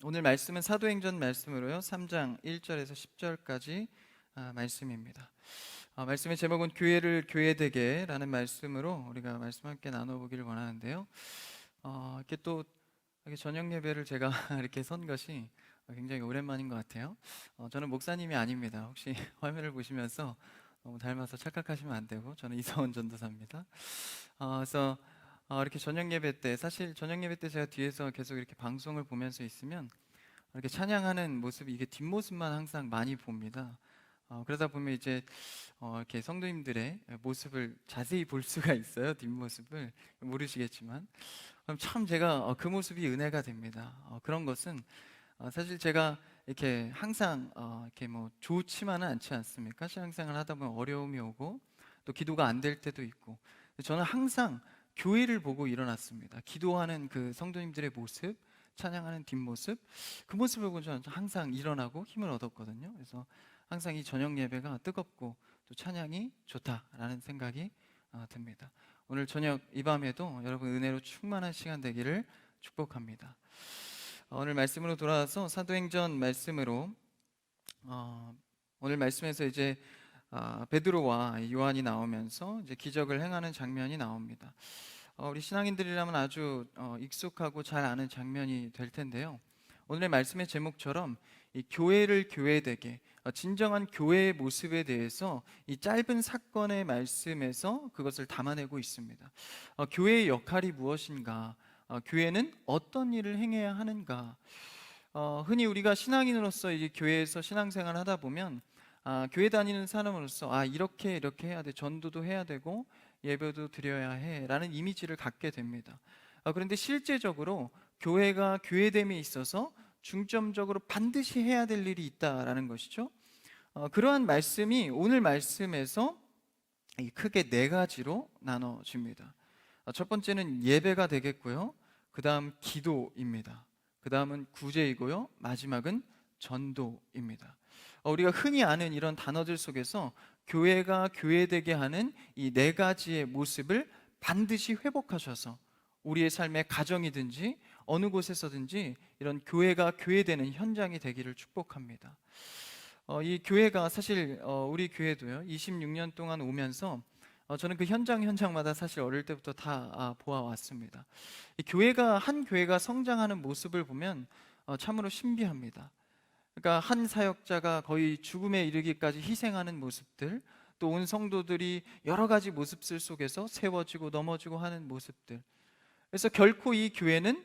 오늘 말씀은 사도행전 말씀으로요. 3장 1절에서 10절까지 말씀입니다. 말씀의 제목은 교회를 교회되게라는 말씀으로 우리가 말씀 함께 나눠보기를 원하는데요. 이렇게 또 이렇게 저녁 예배를 제가 이렇게 선 것이 굉장히 오랜만인 것 같아요. 저는 목사님이 아닙니다. 혹시 화면을 보시면서 너무 닮아서 착각하시면 안 되고, 저는 이서원 전도사입니다. 그래서 이렇게 저녁 예배 때, 사실 저녁 예배 때 제가 뒤에서 계속 이렇게 방송을 보면서 있으면 이렇게 찬양하는 모습이, 이게 뒷모습만 항상 많이 봅니다. 그러다 보면 이제 이렇게 성도님들의 모습을 자세히 볼 수가 있어요. 뒷모습을 모르시겠지만, 그럼 참 제가 그 모습이 은혜가 됩니다. 그런 것은 사실 제가 이렇게 항상 이렇게 뭐 좋지만은 않지 않습니까? 신앙생활 하다 보면 어려움이 오고 또 기도가 안 될 때도 있고, 저는 항상 교회를 보고 일어났습니다. 기도하는 그 성도님들의 모습, 찬양하는 뒷모습, 그 모습을 보고 저는 항상 일어나고 힘을 얻었거든요. 그래서 항상 이 저녁 예배가 뜨겁고 또 찬양이 좋다라는 생각이 듭니다. 오늘 저녁 이 밤에도 여러분 은혜로 충만한 시간 되기를 축복합니다. 오늘 말씀으로 돌아와서 사도행전 말씀으로 오늘 말씀에서 이제 베드로와 요한이 나오면서 이제 기적을 행하는 장면이 나옵니다. 우리 신앙인들이라면 아주 익숙하고 잘 아는 장면이 될 텐데요. 오늘의 말씀의 제목처럼 이 교회를 교회되게, 진정한 교회의 모습에 대해서 이 짧은 사건의 말씀에서 그것을 담아내고 있습니다. 교회의 역할이 무엇인가? 교회는 어떤 일을 행해야 하는가? 흔히 우리가 신앙인으로서 이 교회에서 신앙생활을 하다 보면 교회 다니는 사람으로서 이렇게 이렇게 해야 돼, 전도도 해야 되고 예배도 드려야 해라는 이미지를 갖게 됩니다. 그런데 실제적으로 교회가 교회됨에 있어서 중점적으로 반드시 해야 될 일이 있다라는 것이죠. 그러한 말씀이 오늘 말씀에서 크게 네 가지로 나눠집니다. 첫 번째는 예배가 되겠고요. 그 다음 기도입니다. 그 다음은 구제이고요. 마지막은 전도입니다. 우리가 흔히 아는 이런 단어들 속에서 교회가 교회되게 하는 이 네 가지의 모습을 반드시 회복하셔서 우리의 삶의 가정이든지 어느 곳에서든지 이런 교회가 교회되는 현장이 되기를 축복합니다. 이 교회가 사실 우리 교회도요 26년 동안 오면서 저는 그 현장마다 사실 어릴 때부터 다 보아왔습니다. 이 교회가, 한 교회가 성장하는 모습을 보면 참으로 신비합니다. 그러니까 한 사역자가 거의 죽음에 이르기까지 희생하는 모습들, 또 온 성도들이 여러 가지 모습들 속에서 세워지고 넘어지고 하는 모습들. 그래서 결코 이 교회는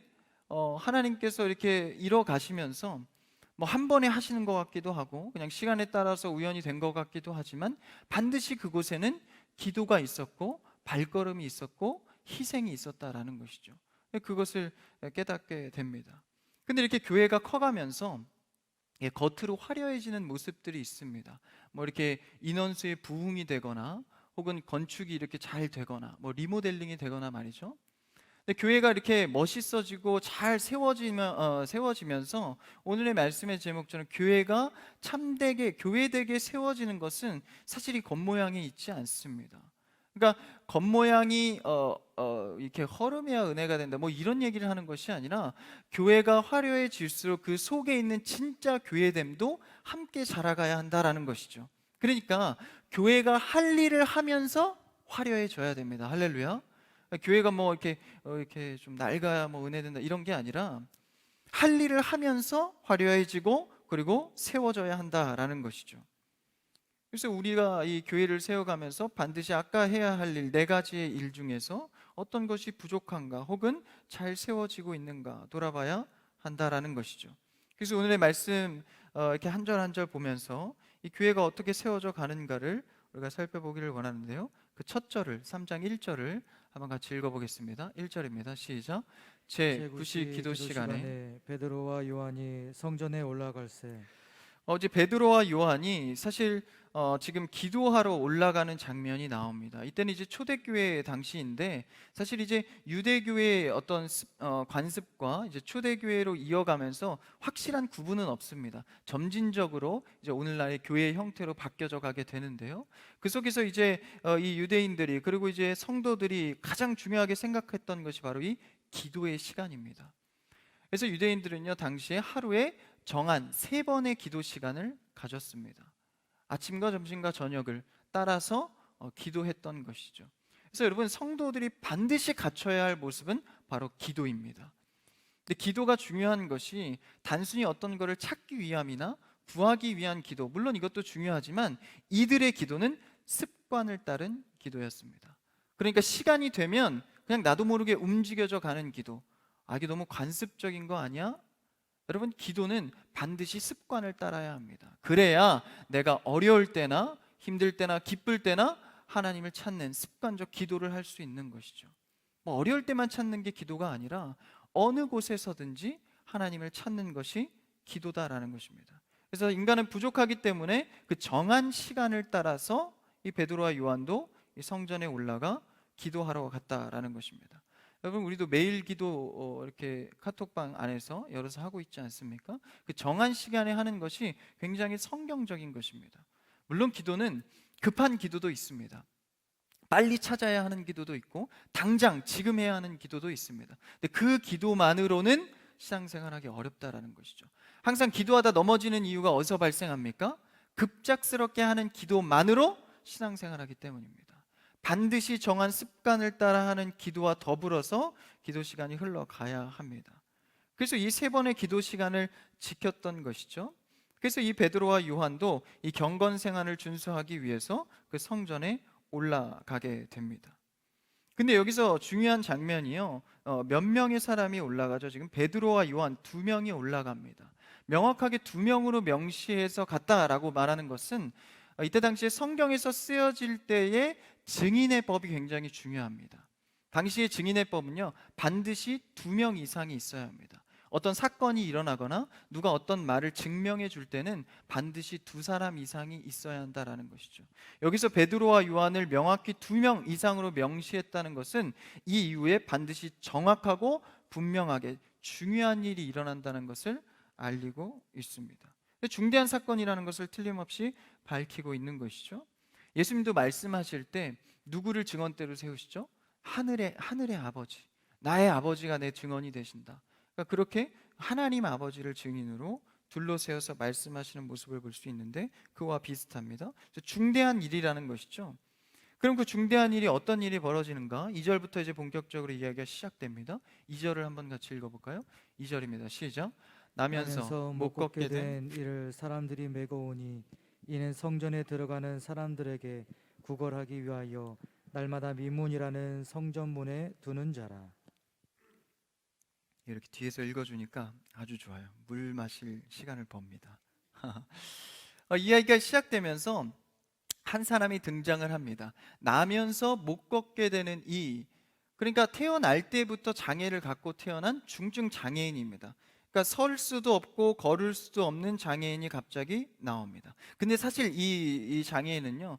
하나님께서 이렇게 이뤄 가시면서 뭐 한 번에 하시는 것 같기도 하고 그냥 시간에 따라서 우연히 된 것 같기도 하지만, 반드시 그곳에는 기도가 있었고 발걸음이 있었고 희생이 있었다라는 것이죠. 그것을 깨닫게 됩니다. 근데 이렇게 교회가 커가면서 겉으로 화려해지는 모습들이 있습니다. 뭐 이렇게 인원수의 부흥이 되거나 혹은 건축이 이렇게 잘 되거나 뭐 리모델링이 되거나 말이죠. 근데 교회가 이렇게 멋있어지고 잘 세워지면서 오늘의 말씀의 제목처럼 교회가 참되게 교회되게 세워지는 것은 사실 이 겉모양이 있지 않습니다. 그러니까 겉모양이 이렇게 허름해야 은혜가 된다, 뭐 이런 얘기를 하는 것이 아니라, 교회가 화려해질수록 그 속에 있는 진짜 교회됨도 함께 자라가야 한다라는 것이죠. 그러니까 교회가 할 일을 하면서 화려해져야 됩니다. 할렐루야. 교회가 뭐 이렇게 좀 낡아야 뭐 은혜 된다 이런 게 아니라, 할 일을 하면서 화려해지고 그리고 세워져야 한다라는 것이죠. 그래서 우리가 이 교회를 세워가면서 반드시 아까 해야 할 일, 네 가지의 일 중에서 어떤 것이 부족한가 혹은 잘 세워지고 있는가 돌아봐야 한다라는 것이죠. 그래서 오늘의 말씀 이렇게 한 절 한 절 보면서 이 교회가 어떻게 세워져 가는가를 우리가 살펴보기를 원하는데요. 그 첫 절을, 3장 1절을 한번 같이 읽어보겠습니다. 1절입니다. 시작. 제9시 제9시 기도 기도 시간에 시간에 베드로와 요한이 성전에 올라갈새 이제 베드로와 요한이 사실 지금 기도하러 올라가는 장면이 나옵니다. 이때는 이제 초대교회 당시인데, 사실 이제 유대교회의 어떤 관습과 이제 초대교회로 이어가면서 확실한 구분은 없습니다. 점진적으로 이제 오늘날의 교회의 형태로 바뀌어져 가게 되는데요. 그 속에서 이제 이 유대인들이, 그리고 이제 성도들이 가장 중요하게 생각했던 것이 바로 이 기도의 시간입니다. 그래서 유대인들은요, 당시에 하루에 정한 3번의 기도 시간을 가졌습니다. 아침과 점심과 저녁을 따라서 기도했던 것이죠. 그래서 여러분, 성도들이 반드시 갖춰야 할 모습은 바로 기도입니다. 근데 기도가 중요한 것이 단순히 어떤 것을 찾기 위함이나 구하기 위한 기도, 물론 이것도 중요하지만 이들의 기도는 습관을 따른 기도였습니다. 그러니까 시간이 되면 그냥 나도 모르게 움직여져 가는 기도. 아, 이게 너무 관습적인 거 아니야? 여러분, 기도는 반드시 습관을 따라야 합니다. 그래야 내가 어려울 때나 힘들 때나 기쁠 때나 하나님을 찾는 습관적 기도를 할 수 있는 것이죠. 뭐 어려울 때만 찾는 게 기도가 아니라 어느 곳에서든지 하나님을 찾는 것이 기도다라는 것입니다. 그래서 인간은 부족하기 때문에 그 정한 시간을 따라서 이 베드로와 요한도 이 성전에 올라가 기도하러 갔다라는 것입니다. 여러분, 우리도 매일 기도 이렇게 카톡방 안에서 열어서 하고 있지 않습니까? 그 정한 시간에 하는 것이 굉장히 성경적인 것입니다. 물론 기도는 급한 기도도 있습니다. 빨리 찾아야 하는 기도도 있고 당장 지금 해야 하는 기도도 있습니다. 근데 그 기도만으로는 신앙생활하기 어렵다라는 것이죠. 항상 기도하다 넘어지는 이유가 어디서 발생합니까? 급작스럽게 하는 기도만으로 신앙생활하기 때문입니다. 반드시 정한 습관을 따라 하는 기도와 더불어서 기도 시간이 흘러가야 합니다. 그래서 이 3번의 기도 시간을 지켰던 것이죠. 그래서 이 베드로와 요한도 이 경건 생활을 준수하기 위해서 그 성전에 올라가게 됩니다. 근데 여기서 중요한 장면이요, 몇 명의 사람이 올라가죠. 지금 베드로와 요한 2명이 올라갑니다. 명확하게 2명으로 명시해서 갔다라고 말하는 것은 이때 당시에 성경에서 쓰여질 때의 증인의 법이 굉장히 중요합니다. 당시의 증인의 법은요, 반드시 2명 이상이 있어야 합니다. 어떤 사건이 일어나거나 누가 어떤 말을 증명해 줄 때는 반드시 2사람 이상이 있어야 한다라는 것이죠. 여기서 베드로와 요한을 명확히 2명 이상으로 명시했다는 것은 이 이후에 반드시 정확하고 분명하게 중요한 일이 일어난다는 것을 알리고 있습니다. 중대한 사건이라는 것을 틀림없이 밝히고 있는 것이죠. 예수님도 말씀하실 때 누구를 증언대로 세우시죠? 하늘의 아버지, 나의 아버지가 내 증언이 되신다. 그러니까 그렇게 하나님 아버지를 증인으로 둘러세워서 말씀하시는 모습을 볼 수 있는데 그와 비슷합니다. 중대한 일이라는 것이죠. 그럼 그 중대한 일이 어떤 일이 벌어지는가? 2절부터 이제 본격적으로 이야기가 시작됩니다. 2절을 한번 같이 읽어볼까요? 2절입니다. 시작. 나면서 못 걷게 된 이를 사람들이 메고 오니 이는 성전에 들어가는 사람들에게 구걸하기 위하여 날마다 미문이라는 성전문에 두는 자라. 이렇게 뒤에서 읽어주니까 아주 좋아요. 물 마실 시간을 법니다. 이야기가 시작되면서 한 사람이 등장을 합니다. 나면서 못 걷게 되는 그러니까 태어날 때부터 장애를 갖고 태어난 중증 장애인입니다. 그러니까 설 수도 없고 걸을 수도 없는 장애인이 갑자기 나옵니다. 근데 사실 이 장애인은요,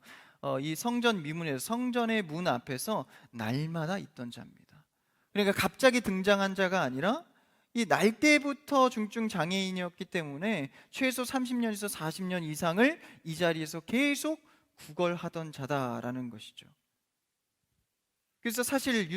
이 성전 미문에서 성전의 문 앞에서 날마다 있던 자입니다. 그러니까 갑자기 등장한 자가 아니라 이 날 때부터 중증 장애인이었기 때문에 최소 30년에서 40년 이상을 이 자리에서 계속 구걸하던 자다라는 것이죠. 그래서 사실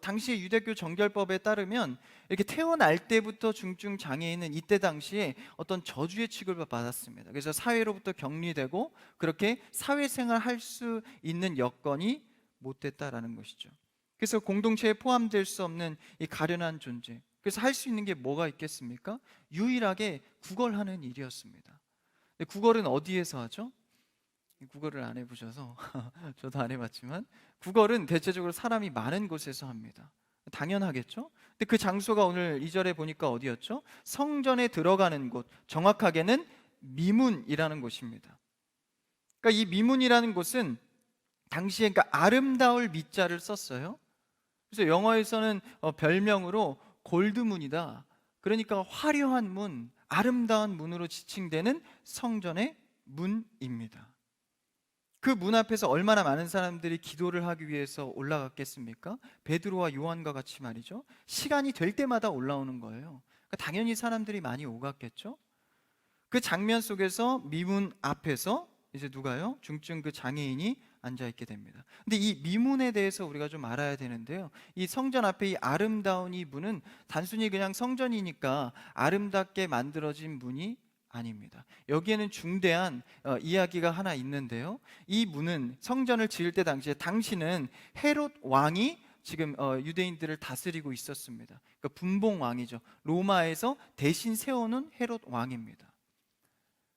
당시 유대교 정결법에 따르면 이렇게 태어날 때부터 중증 장애인은 이때 당시에 어떤 저주의 취급을 받았습니다. 그래서 사회로부터 격리되고 그렇게 사회생활 할 수 있는 여건이 못 됐다라는 것이죠. 그래서 공동체에 포함될 수 없는 이 가련한 존재. 그래서 할 수 있는 게 뭐가 있겠습니까? 유일하게 구걸하는 일이었습니다. 근데 구걸은 어디에서 하죠? 구걸을 안 해보셔서 저도 안 해봤지만 구걸은 대체적으로 사람이 많은 곳에서 합니다. 당연하겠죠? 근데 그 장소가 오늘 2절에 보니까 어디였죠? 성전에 들어가는 곳, 정확하게는 미문이라는 곳입니다. 그러니까 이 미문이라는 곳은 당시에 그러니까 아름다울 미자를 썼어요. 그래서 영어에서는 별명으로 골드문이다. 그러니까 화려한 문, 아름다운 문으로 지칭되는 성전의 문입니다. 그 문 앞에서 얼마나 많은 사람들이 기도를 하기 위해서 올라갔겠습니까? 베드로와 요한과 같이 말이죠. 시간이 될 때마다 올라오는 거예요. 그러니까 당연히 사람들이 많이 오갔겠죠. 그 장면 속에서 미문 앞에서 이제 누가요? 중증 그 장애인이 앉아 있게 됩니다. 근데 이 미문에 대해서 우리가 좀 알아야 되는데요. 이 성전 앞에 이 아름다운 이 문은 단순히 그냥 성전이니까 아름답게 만들어진 문이 아닙니다. 여기에는 중대한 이야기가 하나 있는데요. 이 문은 성전을 지을 때 당시는 헤롯 왕이 지금 유대인들을 다스리고 있었습니다. 그러니까 분봉 왕이죠. 로마에서 대신 세워놓은 헤롯 왕입니다.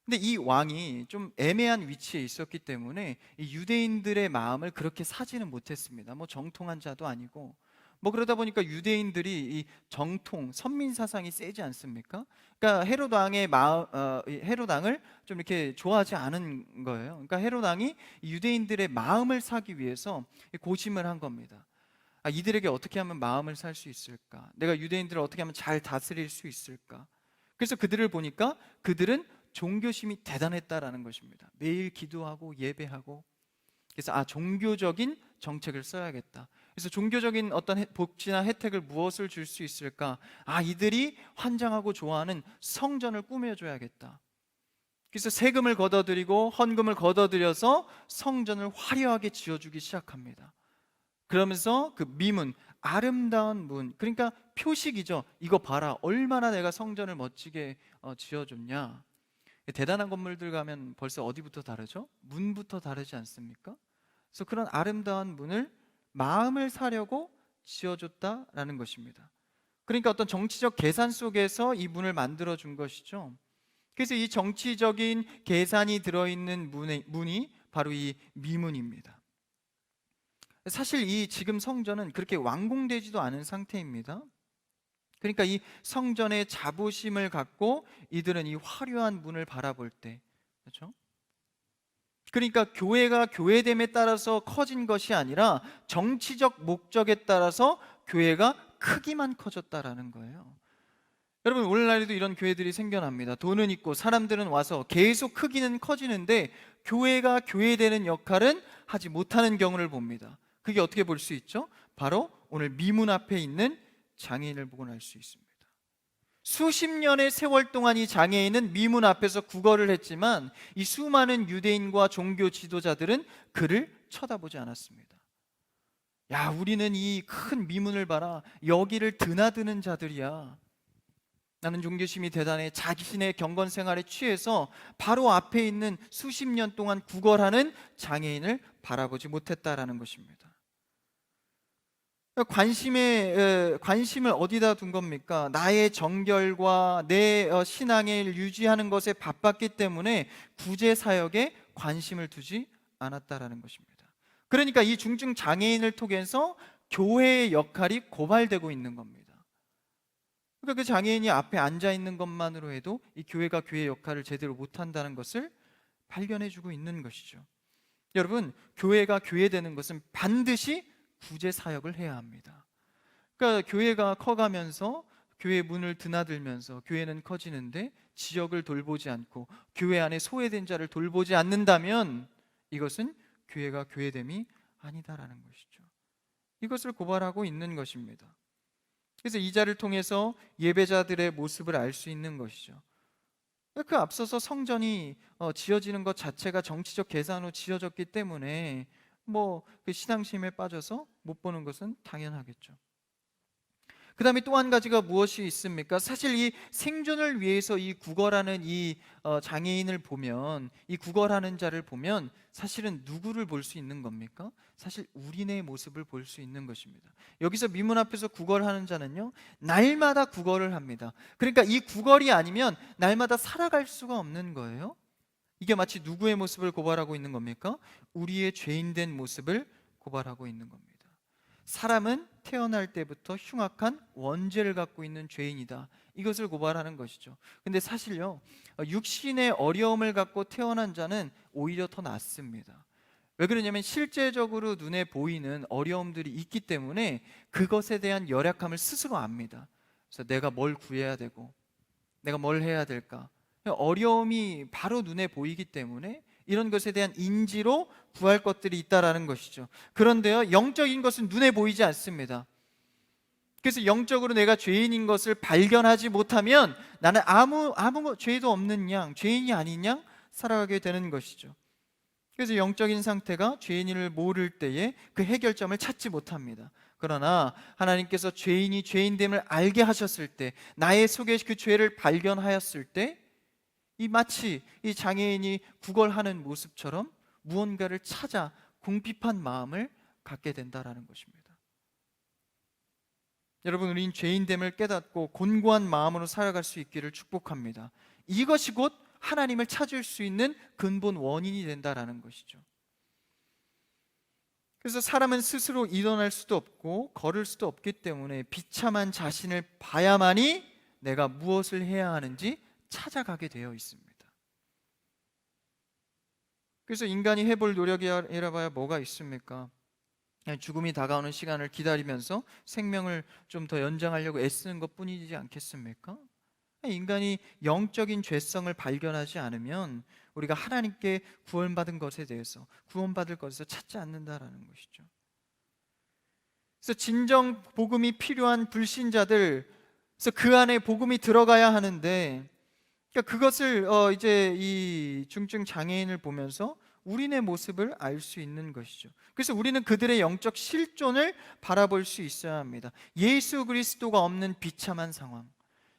근데 이 왕이 좀 애매한 위치에 있었기 때문에 이 유대인들의 마음을 그렇게 사지는 못했습니다. 뭐 정통한 자도 아니고 뭐 그러다 보니까 유대인들이 이 정통 선민 사상이 세지 않습니까? 그러니까 헤롯 왕의 헤롯 왕을 좀 이렇게 좋아하지 않은 거예요. 그러니까 헤롯 왕이 유대인들의 마음을 사기 위해서 고심을 한 겁니다. 이들에게 어떻게 하면 마음을 살 수 있을까? 내가 유대인들을 어떻게 하면 잘 다스릴 수 있을까? 그래서 그들을 보니까 그들은 종교심이 대단했다라는 것입니다. 매일 기도하고 예배하고, 그래서 종교적인 정책을 써야겠다. 그래서 종교적인 어떤 복지나 혜택을 무엇을 줄 수 있을까? 이들이 환장하고 좋아하는 성전을 꾸며줘야겠다. 그래서 세금을 걷어들이고 헌금을 걷어들여서 성전을 화려하게 지어주기 시작합니다. 그러면서 그 미문, 아름다운 문, 그러니까 표식이죠. 이거 봐라, 얼마나 내가 성전을 멋지게 지어줬냐. 대단한 건물들 가면 벌써 어디부터 다르죠? 문부터 다르지 않습니까? 그래서 그런 아름다운 문을 마음을 사려고 지어줬다라는 것입니다. 그러니까 어떤 정치적 계산 속에서 이 문을 만들어 준 것이죠. 그래서 이 정치적인 계산이 들어있는 문이 바로 이 미문입니다. 사실 이 지금 성전은 그렇게 완공되지도 않은 상태입니다. 그러니까 이 성전의 자부심을 갖고 이들은 이 화려한 문을 바라볼 때, 그렇죠? 그러니까 교회가 교회됨에 따라서 커진 것이 아니라 정치적 목적에 따라서 교회가 크기만 커졌다라는 거예요. 여러분, 오늘날에도 이런 교회들이 생겨납니다. 돈은 있고 사람들은 와서 계속 크기는 커지는데 교회가 교회되는 역할은 하지 못하는 경우를 봅니다. 그게 어떻게 볼 수 있죠? 바로 오늘 미문 앞에 있는 장애인을 보고 알 수 있습니다. 수십 년의 세월 동안 이 장애인은 미문 앞에서 구걸을 했지만 이 수많은 유대인과 종교 지도자들은 그를 쳐다보지 않았습니다. 야, 우리는 이 큰 미문을 봐라, 여기를 드나드는 자들이야. 나는 종교심이 대단해. 자신의 경건 생활에 취해서 바로 앞에 있는 수십 년 동안 구걸하는 장애인을 바라보지 못했다라는 것입니다. 관심을 어디다 둔 겁니까? 나의 정결과 내 신앙을 유지하는 것에 바빴기 때문에 구제 사역에 관심을 두지 않았다라는 것입니다. 그러니까 이 중증 장애인을 통해서 교회의 역할이 고발되고 있는 겁니다. 그러니까 그 장애인이 앞에 앉아 있는 것만으로 해도 이 교회가 교회의 역할을 제대로 못한다는 것을 발견해주고 있는 것이죠. 여러분, 교회가 교회되는 것은 반드시 구제 사역을 해야 합니다. 그러니까 교회가 커가면서 교회 문을 드나들면서 교회는 커지는데 지역을 돌보지 않고 교회 안에 소외된 자를 돌보지 않는다면 이것은 교회가 교회됨이 아니다라는 것이죠. 이것을 고발하고 있는 것입니다. 그래서 이 자를 통해서 예배자들의 모습을 알 수 있는 것이죠. 그 앞서서 성전이 지어지는 것 자체가 정치적 계산으로 지어졌기 때문에 그 신앙심에 빠져서 못 보는 것은 당연하겠죠. 그 다음에 또 한 가지가 무엇이 있습니까? 사실 이 생존을 위해서 이 구걸하는 이 장애인을 보면, 이 구걸하는 자를 보면 사실은 누구를 볼 수 있는 겁니까? 사실 우리네 모습을 볼 수 있는 것입니다. 여기서 미문 앞에서 구걸하는 자는요, 날마다 구걸을 합니다. 그러니까 이 구걸이 아니면 날마다 살아갈 수가 없는 거예요. 이게 마치 누구의 모습을 고발하고 있는 겁니까? 우리의 죄인된 모습을 고발하고 있는 겁니다. 사람은 태어날 때부터 흉악한 원죄를 갖고 있는 죄인이다, 이것을 고발하는 것이죠. 근데 사실요, 육신의 어려움을 갖고 태어난 자는 오히려 더 낫습니다. 왜 그러냐면 실제적으로 눈에 보이는 어려움들이 있기 때문에 그것에 대한 열약함을 스스로 압니다. 그래서 내가 뭘 구해야 되고 내가 뭘 해야 될까, 어려움이 바로 눈에 보이기 때문에 이런 것에 대한 인지로 구할 것들이 있다라는 것이죠. 그런데요, 영적인 것은 눈에 보이지 않습니다. 그래서 영적으로 내가 죄인인 것을 발견하지 못하면 나는 아무 죄도 없는 양, 죄인이 아닌 양 살아가게 되는 것이죠. 그래서 영적인 상태가 죄인을 모를 때에 그 해결점을 찾지 못합니다. 그러나 하나님께서 죄인이 죄인됨을 알게 하셨을 때, 나의 속에 그 죄를 발견하였을 때, 이 마치 이 장애인이 구걸하는 모습처럼 무언가를 찾아 궁핍한 마음을 갖게 된다라는 것입니다. 여러분, 우린 죄인됨을 깨닫고 곤고한 마음으로 살아갈 수 있기를 축복합니다. 이것이 곧 하나님을 찾을 수 있는 근본 원인이 된다라는 것이죠. 그래서 사람은 스스로 일어날 수도 없고 걸을 수도 없기 때문에 비참한 자신을 봐야만이 내가 무엇을 해야 하는지 찾아가게 되어 있습니다. 그래서 인간이 해볼 노력이라 봐야 뭐가 있습니까? 죽음이 다가오는 시간을 기다리면서 생명을 좀 더 연장하려고 애쓰는 것 뿐이지 않겠습니까? 인간이 영적인 죄성을 발견하지 않으면 우리가 하나님께 구원받은 것에 대해서, 구원받을 것에서 찾지 않는다라는 것이죠. 그래서 진정 복음이 필요한 불신자들, 그래서 그 안에 복음이 들어가야 하는데, 그러니까 그것을 이제 이 중증 장애인을 보면서 우리네 모습을 알 수 있는 것이죠. 그래서 우리는 그들의 영적 실존을 바라볼 수 있어야 합니다. 예수 그리스도가 없는 비참한 상황.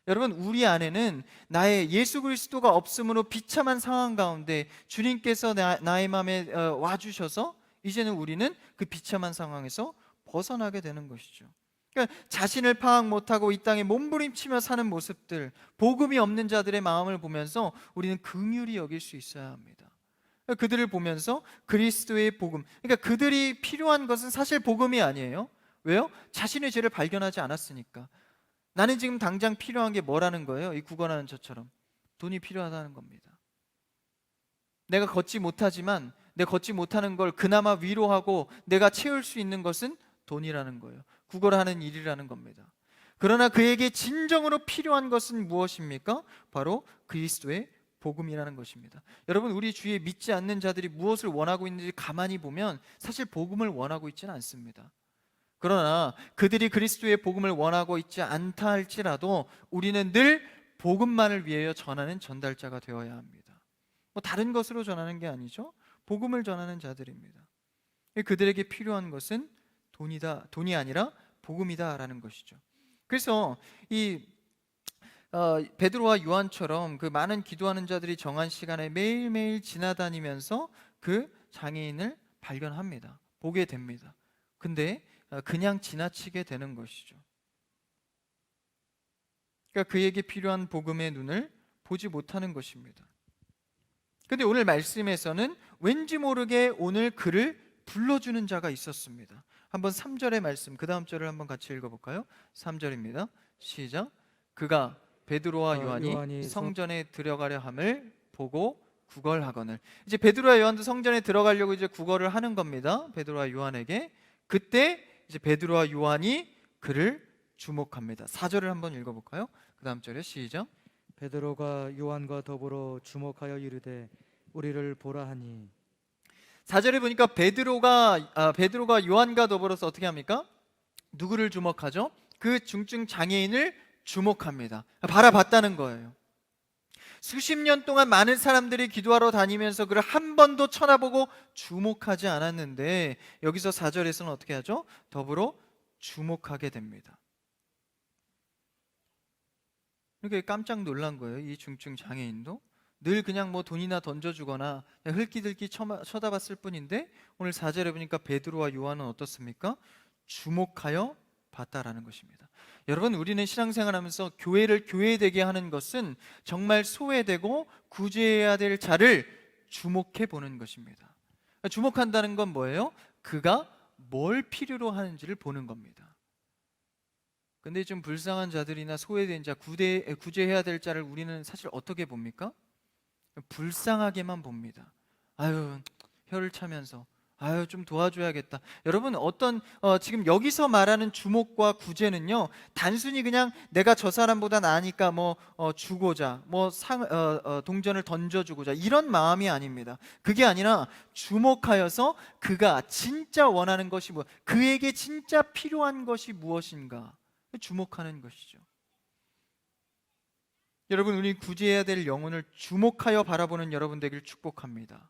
여러분, 우리 안에는 나의 예수 그리스도가 없으므로 비참한 상황 가운데 주님께서 나의 마음에 와주셔서 이제는 우리는 그 비참한 상황에서 벗어나게 되는 것이죠. 그러니까 자신을 파악 못하고 이 땅에 몸부림치며 사는 모습들, 복음이 없는 자들의 마음을 보면서 우리는 긍휼히 여길 수 있어야 합니다. 그들을 보면서 그리스도의 복음, 그러니까 그들이 필요한 것은 사실 복음이 아니에요. 왜요? 자신의 죄를 발견하지 않았으니까. 나는 지금 당장 필요한 게 뭐라는 거예요? 이 구걸하는 저처럼 돈이 필요하다는 겁니다. 내가 걷지 못하지만 내 걷지 못하는 걸 그나마 위로하고 내가 채울 수 있는 것은 돈이라는 거예요. 구걸하는 일이라는 겁니다. 그러나 그에게 진정으로 필요한 것은 무엇입니까? 바로 그리스도의 복음이라는 것입니다. 여러분, 우리 주위에 믿지 않는 자들이 무엇을 원하고 있는지 가만히 보면 사실 복음을 원하고 있지는 않습니다. 그러나 그들이 그리스도의 복음을 원하고 있지 않다 할지라도 우리는 늘 복음만을 위하여 전하는 전달자가 되어야 합니다. 뭐 다른 것으로 전하는 게 아니죠. 복음을 전하는 자들입니다. 그들에게 필요한 것은 돈이 아니라 복음이다라는 것이죠. 그래서 이 베드로와 요한처럼 그 많은 기도하는 자들이 정한 시간에 매일매일 지나다니면서 그 장애인을 발견합니다. 보게 됩니다. 근데 그냥 지나치게 되는 것이죠. 그러니까 그에게 필요한 복음의 눈을 보지 못하는 것입니다. 근데 오늘 말씀에서는 왠지 모르게 오늘 그를 불러주는 자가 있었습니다. 한번 3절의 말씀, 그 다음 절을 한번 같이 읽어볼까요? 3절입니다. 시작. 그가 베드로와 요한이 성전에 들어가려 함을 보고 구걸하거늘. 이제 베드로와 요한도 성전에 들어가려고 이제 구걸을 하는 겁니다. 베드로와 요한에게. 그때 이제 베드로와 요한이 그를 주목합니다. 4절을 한번 읽어볼까요? 그 다음 절에 시작. 베드로가 요한과 더불어 주목하여 이르되 우리를 보라 하니. 4절에 보니까 베드로가 요한과 더불어서 어떻게 합니까? 누구를 주목하죠? 그 중증 장애인을 주목합니다. 바라봤다는 거예요. 수십 년 동안 많은 사람들이 기도하러 다니면서 그를 한 번도 쳐다보고 주목하지 않았는데 여기서 4절에서는 어떻게 하죠? 더불어 주목하게 됩니다. 이렇게 깜짝 놀란 거예요. 이 중증 장애인도 늘 그냥 뭐 돈이나 던져주거나 그냥 흘끼들끼 쳐다봤을 뿐인데 오늘 4절에 보니까 베드로와 요한은 어떻습니까? 주목하여 봤다라는 것입니다. 여러분, 우리는 신앙생활하면서 교회를 교회되게 하는 것은 정말 소외되고 구제해야 될 자를 주목해 보는 것입니다. 주목한다는 건 뭐예요? 그가 뭘 필요로 하는지를 보는 겁니다. 근데 좀 불쌍한 자들이나 소외된 자, 구제해야 될 자를 우리는 사실 어떻게 봅니까? 불쌍하게만 봅니다. 아유, 혀를 차면서 아유, 좀 도와줘야겠다. 여러분, 지금 여기서 말하는 주목과 구제는요, 단순히 그냥 내가 저 사람보다 나으니까 주고자, 동전을 던져주고자 이런 마음이 아닙니다. 그게 아니라 주목하여서 그가 진짜 원하는 것이 그에게 진짜 필요한 것이 무엇인가 주목하는 것이죠. 여러분, 우리 구제해야 될 영혼을 주목하여 바라보는 여러분 되길 축복합니다.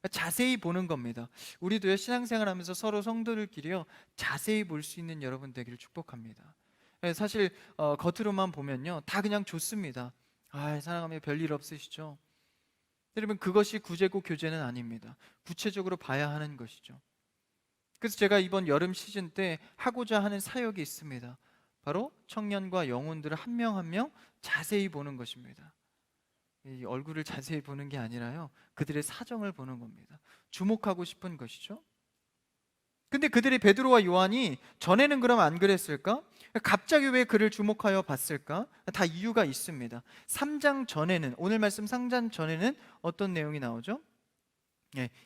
자세히 보는 겁니다. 우리도요, 신앙생활하면서 서로 성도들끼리요 자세히 볼 수 있는 여러분 되기를 축복합니다. 사실 겉으로만 보면요 다 그냥 좋습니다. 사랑하며 별일 없으시죠? 여러분, 그것이 구제고 교제는 아닙니다. 구체적으로 봐야 하는 것이죠. 그래서 제가 이번 여름 시즌 때 하고자 하는 사역이 있습니다. 바로 청년과 영혼들을 한 명 한 명 자세히 보는 것입니다. 이 얼굴을 자세히 보는 게 아니라요, 그들의 사정을 보는 겁니다. 주목하고 싶은 것이죠. 근데 그들이, 베드로와 요한이 전에는 그럼 안 그랬을까? 갑자기 왜 그를 주목하여 봤을까? 다 이유가 있습니다. 3장 전에는, 오늘 말씀 3장 전에는 어떤 내용이 나오죠?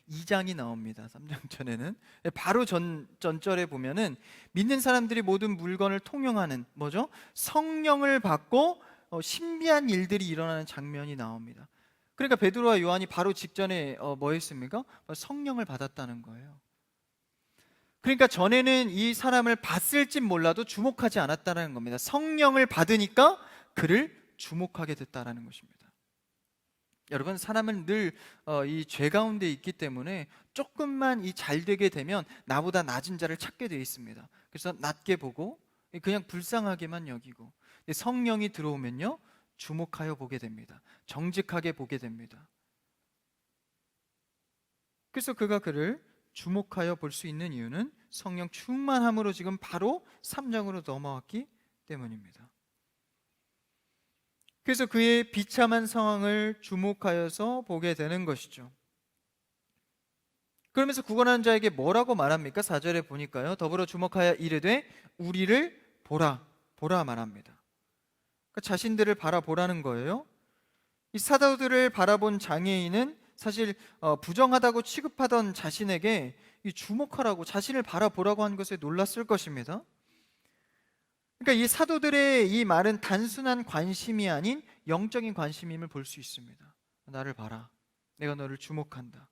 2장이 나옵니다. 3장 전에는 바로 전절에 보면은 믿는 사람들이 모든 물건을 통용하는 뭐죠? 성령을 받고 신비한 일들이 일어나는 장면이 나옵니다. 그러니까 베드로와 요한이 바로 직전에 뭐 했습니까? 성령을 받았다는 거예요. 그러니까 전에는 이 사람을 봤을진 몰라도 주목하지 않았다는 겁니다. 성령을 받으니까 그를 주목하게 됐다는 것입니다. 여러분, 사람은 늘 이 죄 가운데 있기 때문에 조금만 이 잘 되게 되면 나보다 낮은 자를 찾게 되어 있습니다. 그래서 낮게 보고 그냥 불쌍하게만 여기고, 성령이 들어오면요 주목하여 보게 됩니다. 정직하게 보게 됩니다. 그래서 그가 그를 주목하여 볼 수 있는 이유는 성령 충만함으로 지금 바로 3장으로 넘어왔기 때문입니다. 그래서 그의 비참한 상황을 주목하여서 보게 되는 것이죠. 그러면서 구원하는 자에게 뭐라고 말합니까? 4절에 보니까요, 더불어 주목하여 이르되 우리를 보라 말합니다. 그러니까 자신들을 바라보라는 거예요. 이 사도들을 바라본 장애인은 사실 부정하다고 취급하던 자신에게 이 주목하라고, 자신을 바라보라고 한 것에 놀랐을 것입니다. 그러니까 이 사도들의 이 말은 단순한 관심이 아닌 영적인 관심임을 볼 수 있습니다. 나를 봐라, 내가 너를 주목한다.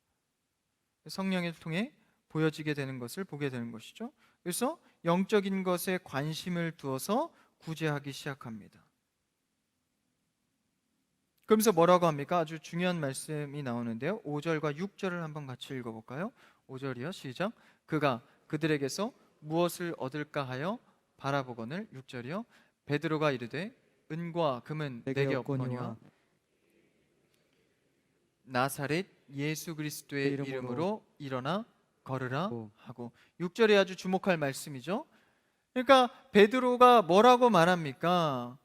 성령을 통해 보여지게 되는 것을 보게 되는 것이죠. 그래서 영적인 것에 관심을 두어서 구제하기 시작합니다. 그러면서 뭐라고 합니까? 아주 중요한 말씀이 나오는데요, 5절과 6절을 한번 같이 읽어볼까요? 5절이요, 시작. 그가 그들에게서 무엇을 얻을까 하여 바라보거늘. 6절이요, 베드로가 이르되 은과 금은 내게 없거니와 나사렛 예수 그리스도의 이름으로 일어나 걸으라 하고. 6절에 아주 주목할 말씀이죠. 그러니까 베드로가 뭐라고 말합니까?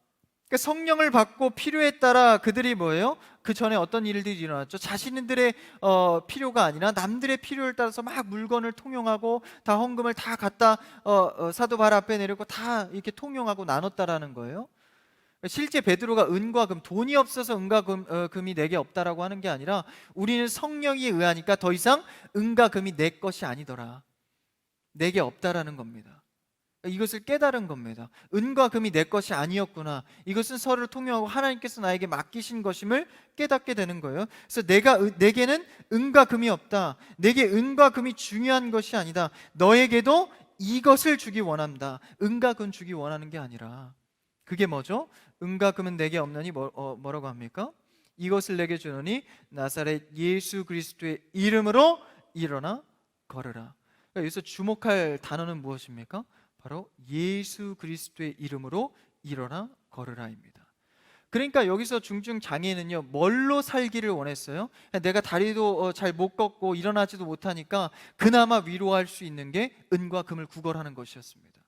그러니까 성령을 받고 필요에 따라 그들이 뭐예요? 그 전에 어떤 일들이 일어났죠? 자신들의 필요가 아니라 남들의 필요를 따라서 막 물건을 통용하고 다 헌금을 다 갖다 사도 발 앞에 내리고 다 이렇게 통용하고 나눴다라는 거예요. 실제 베드로가 은과 금, 돈이 없어서 은과 금이 내게 없다라고 하는 게 아니라 우리는 성령에 의하니까 더 이상 은과 금이 내 것이 아니더라, 내게 없다라는 겁니다. 이것을 깨달은 겁니다. 은과 금이 내 것이 아니었구나, 이것은 서로를 통용하고 하나님께서 나에게 맡기신 것임을 깨닫게 되는 거예요. 그래서 내게는 은과 금이 없다, 내게 은과 금이 중요한 것이 아니다, 너에게도 이것을 주기 원한다. 은과 금 주기 원하는 게 아니라 그게 뭐죠? 은과 금은 내게 없느니 뭐라고 합니까? 이것을 내게 주노니 나사렛 예수 그리스도의 이름으로 일어나 걸으라. 그러니까 여기서 주목할 단어는 무엇입니까? 바로 예수 그리스도의 이름으로 일어나 걸으라입니다. 그러니까 여기서 중증 장애인은요, 뭘로 살기를 원했어요? 내가 다리도 잘 못 걷고 일어나지도 못하니까 그나마 위로할 수 있는 게 은과 금을 구걸하는 것이었습니다.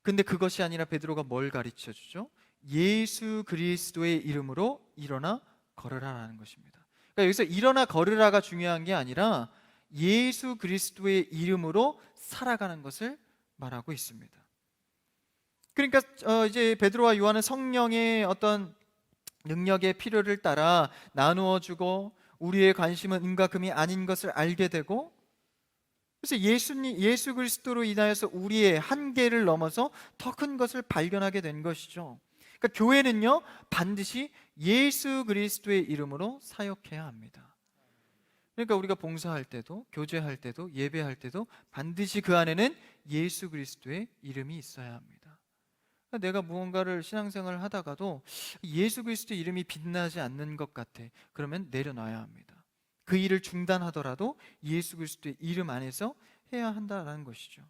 근데 그것이 아니라 베드로가 뭘 가르쳐 주죠? 예수 그리스도의 이름으로 일어나 걸으라라는 것입니다. 그러니까 여기서 일어나 걸으라가 중요한 게 아니라 예수 그리스도의 이름으로 살아가는 것을 말하고 있습니다. 그러니까 이제 베드로와 요한은 성령의 어떤 능력의 필요를 따라 나누어 주고, 우리의 관심은 은과 금이 아닌 것을 알게 되고, 그래서 예수 그리스도로 인하여서 우리의 한계를 넘어서 더 큰 것을 발견하게 된 것이죠. 그러니까 교회는요, 반드시 예수 그리스도의 이름으로 사역해야 합니다. 그러니까 우리가 봉사할 때도, 교제할 때도, 예배할 때도 반드시 그 안에는 예수 그리스도의 이름이 있어야 합니다. 내가 무언가를 신앙생활을 하다가도 예수 그리스도의 이름이 빛나지 않는 것 같아. 그러면 내려놔야 합니다. 그 일을 중단하더라도 예수 그리스도의 이름 안에서 해야 한다는 것이죠.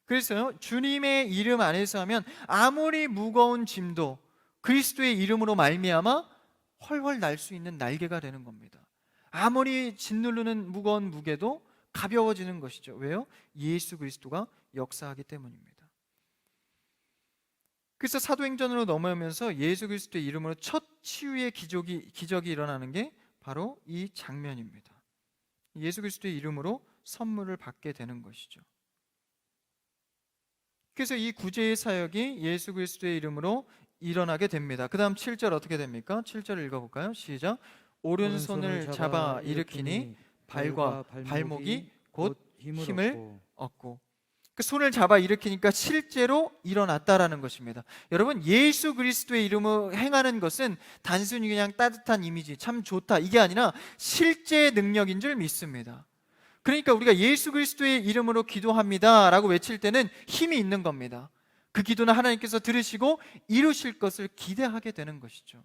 그래서요, 주님의 이름 안에서 하면 아무리 무거운 짐도 그리스도의 이름으로 말미암아 훨훨 날 수 있는 날개가 되는 겁니다. 아무리 짓누르는 무거운 무게도 가벼워지는 것이죠. 왜요? 예수 그리스도가 역사하기 때문입니다. 그래서 사도행전으로 넘어오면서 예수 그리스도의 이름으로 첫 치유의 기적이 일어나는 게 바로 이 장면입니다. 예수 그리스도의 이름으로 선물을 받게 되는 것이죠. 그래서 이 구제의 사역이 예수 그리스도의 이름으로 일어나게 됩니다. 그 다음 7절 어떻게 됩니까? 7절을 읽어볼까요? 시작. 오른손을 잡아 일으키니 발과 발목이 곧 힘을 얻고. 그 손을 잡아 일으키니까 실제로 일어났다라는 것입니다. 여러분, 예수 그리스도의 이름으로 행하는 것은 단순히 그냥 따뜻한 이미지, 참 좋다, 이게 아니라 실제 능력인 줄 믿습니다. 그러니까 우리가 예수 그리스도의 이름으로 기도합니다 라고 외칠 때는 힘이 있는 겁니다. 그 기도는 하나님께서 들으시고 이루실 것을 기대하게 되는 것이죠.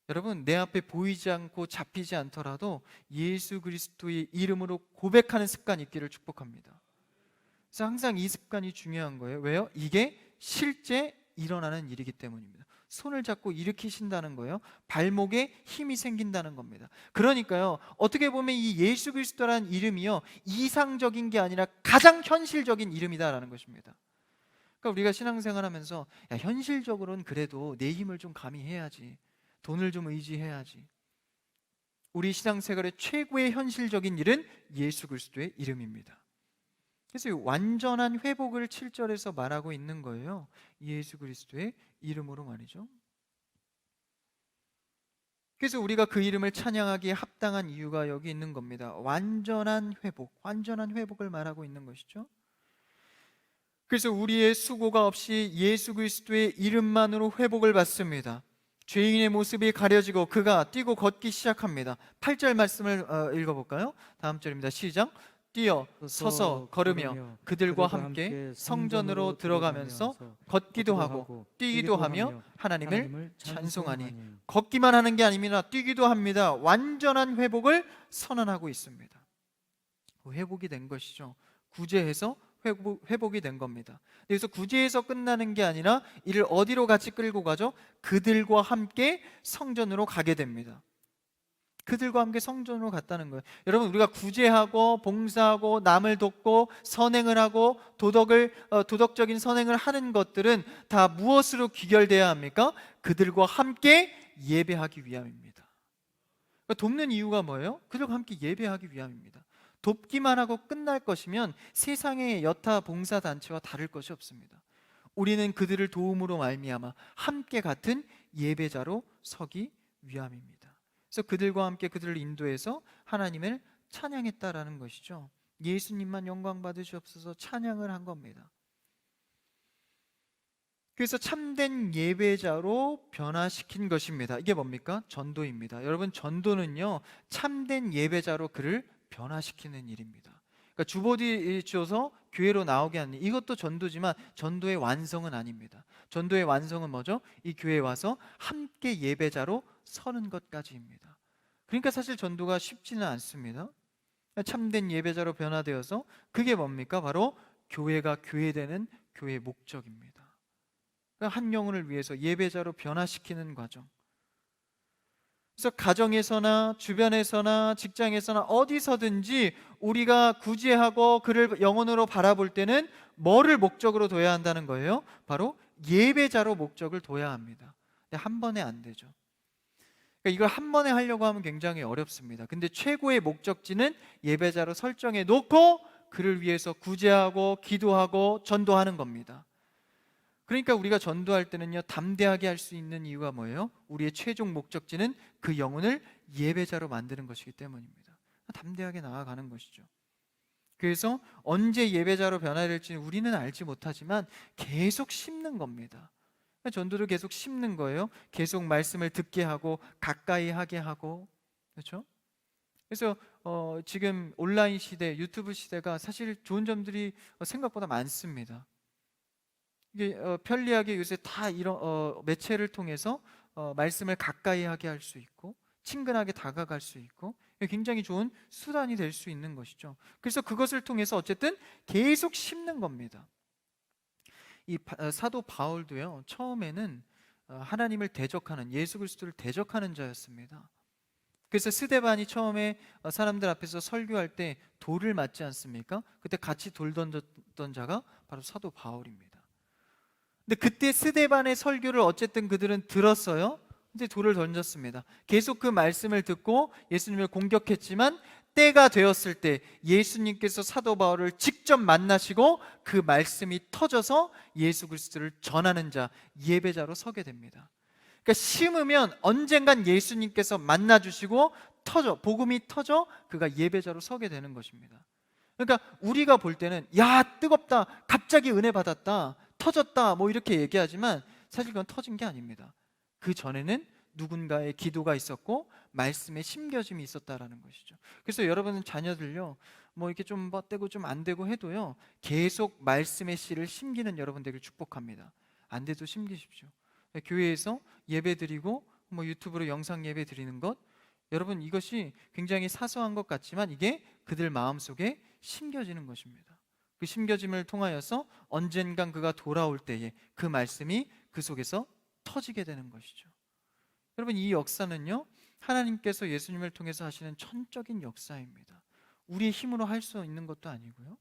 여러분, 내 앞에 보이지 않고 잡히지 않더라도 예수 그리스도의 이름으로 고백하는 습관이 있기를 축복합니다. 그래서 항상 이 습관이 중요한 거예요. 왜요? 이게 실제 일어나는 일이기 때문입니다. 손을 잡고 일으키신다는 거예요. 발목에 힘이 생긴다는 겁니다. 그러니까요, 어떻게 보면 이 예수 그리스도라는 이름이요, 이상적인 게 아니라 가장 현실적인 이름이다라는 것입니다. 그러니까 우리가 신앙생활 하면서 현실적으로는 그래도 내 힘을 좀 가미해야지, 돈을 좀 의지해야지. 우리 신앙생활의 최고의 현실적인 일은 예수 그리스도의 이름입니다. 그래서 완전한 회복을 7절에서 말하고 있는 거예요. 예수 그리스도의 이름으로 말이죠. 그래서 우리가 그 이름을 찬양하기에 합당한 이유가 여기 있는 겁니다. 완전한 회복을 말하고 있는 것이죠. 그래서 우리의 수고가 없이 예수 그리스도의 이름만으로 회복을 받습니다. 죄인의 모습이 가려지고 그가 뛰고 걷기 시작합니다. 8절 말씀을 읽어볼까요? 다음 절입니다. 시작. 뛰어 서서 걸으며 그들과 함께 성전으로 들어가면서 걷기도 하고 뛰기도 하며 하나님을 찬송하니. 걷기만 하는 게 아닙니다. 뛰기도 합니다. 완전한 회복을 선언하고 있습니다. 회복이 된 것이죠. 구제해서 회복이 된 겁니다. 그래서 구제해서 끝나는 게 아니라 이를 어디로 같이 끌고 가죠? 그들과 함께 성전으로 가게 됩니다. 그들과 함께 성전으로 갔다는 거예요. 여러분, 우리가 구제하고 봉사하고 남을 돕고 선행을 하고 도덕적인 선행을 하는 것들은 다 무엇으로 귀결돼야 합니까? 그들과 함께 예배하기 위함입니다. 그러니까 돕는 이유가 뭐예요? 그들과 함께 예배하기 위함입니다. 돕기만 하고 끝날 것이면 세상의 여타 봉사단체와 다를 것이 없습니다. 우리는 그들을 도움으로 말미암아 함께 같은 예배자로 서기 위함입니다. 그래서 그들과 함께 그들을 인도해서 하나님을 찬양했다라는 것이죠. 예수님만 영광 받으시옵소서 찬양을 한 겁니다. 그래서 참된 예배자로 변화시킨 것입니다. 이게 뭡니까? 전도입니다. 여러분, 전도는요, 참된 예배자로 그를 변화시키는 일입니다. 그러니까 주보디 줘서 교회로 나오게 하는 일, 이것도 전도지만 전도의 완성은 아닙니다. 전도의 완성은 뭐죠? 이 교회에 와서 함께 예배자로 서는 것까지입니다. 그러니까 사실 전도가 쉽지는 않습니다. 참된 예배자로 변화되어서 그게 뭡니까? 바로 교회가 교회되는 교회의 목적입니다. 그러니까 한 영혼을 위해서 예배자로 변화시키는 과정. 그래서 가정에서나 주변에서나 직장에서나 어디서든지 우리가 구제하고 그를 영혼으로 바라볼 때는 뭐를 목적으로 둬야 한다는 거예요? 바로 예배자로 목적을 둬야 합니다. 근데 한 번에 안 되죠. 그러니까 이걸 한 번에 하려고 하면 굉장히 어렵습니다. 근데 최고의 목적지는 예배자로 설정해 놓고 그를 위해서 구제하고 기도하고 전도하는 겁니다. 그러니까 우리가 전도할 때는요, 담대하게 할 수 있는 이유가 뭐예요? 우리의 최종 목적지는 그 영혼을 예배자로 만드는 것이기 때문입니다. 담대하게 나아가는 것이죠. 그래서 언제 예배자로 변화될지는 우리는 알지 못하지만 계속 심는 겁니다. 전도를 계속 심는 거예요. 계속 말씀을 듣게 하고 가까이 하게 하고, 그렇죠? 그래서 지금 온라인 시대, 유튜브 시대가 사실 좋은 점들이 생각보다 많습니다. 이게 편리하게 요새 다 이런 매체를 통해서 말씀을 가까이 하게 할 수 있고 친근하게 다가갈 수 있고 굉장히 좋은 수단이 될 수 있는 것이죠. 그래서 그것을 통해서 어쨌든 계속 심는 겁니다. 사도 바울도요, 처음에는 하나님을 대적하는, 예수 그리스도를 대적하는 자였습니다. 그래서 스데반이 처음에 사람들 앞에서 설교할 때 돌을 맞지 않습니까? 그때 같이 돌 던졌던 자가 바로 사도 바울입니다. 근데 그때 스데반의 설교를 어쨌든 그들은 들었어요. 근데 돌을 던졌습니다. 계속 그 말씀을 듣고 예수님을 공격했지만 때가 되었을 때 예수님께서 사도 바울을 직접 만나시고 그 말씀이 터져서 예수 그리스도를 전하는 자, 예배자로 서게 됩니다. 그러니까 심으면 언젠간 예수님께서 만나주시고 복음이 터져 그가 예배자로 서게 되는 것입니다. 그러니까 우리가 볼 때는 야, 뜨겁다, 갑자기 은혜 받았다, 터졌다, 뭐 이렇게 얘기하지만 사실 그건 터진 게 아닙니다. 그 전에는 누군가의 기도가 있었고 말씀의 심겨짐이 있었다라는 것이죠. 그래서 여러분은 자녀들요, 뭐 이렇게 좀 뻗대고 좀 안 되고 해도요, 계속 말씀의 씨를 심기는 여러분 되길 축복합니다. 안 돼도 심기십시오. 교회에서 예배 드리고 뭐 유튜브로 영상 예배 드리는 것, 여러분 이것이 굉장히 사소한 것 같지만 이게 그들 마음속에 심겨지는 것입니다. 그 심겨짐을 통하여서 언젠간 그가 돌아올 때에 그 말씀이 그 속에서 터지게 되는 것이죠. 여러분, 이 역사는요, 하나님께서 예수님을 통해서 하시는 천적인 역사입니다. 우리의 힘으로 할 수 있는 것도 아니고요.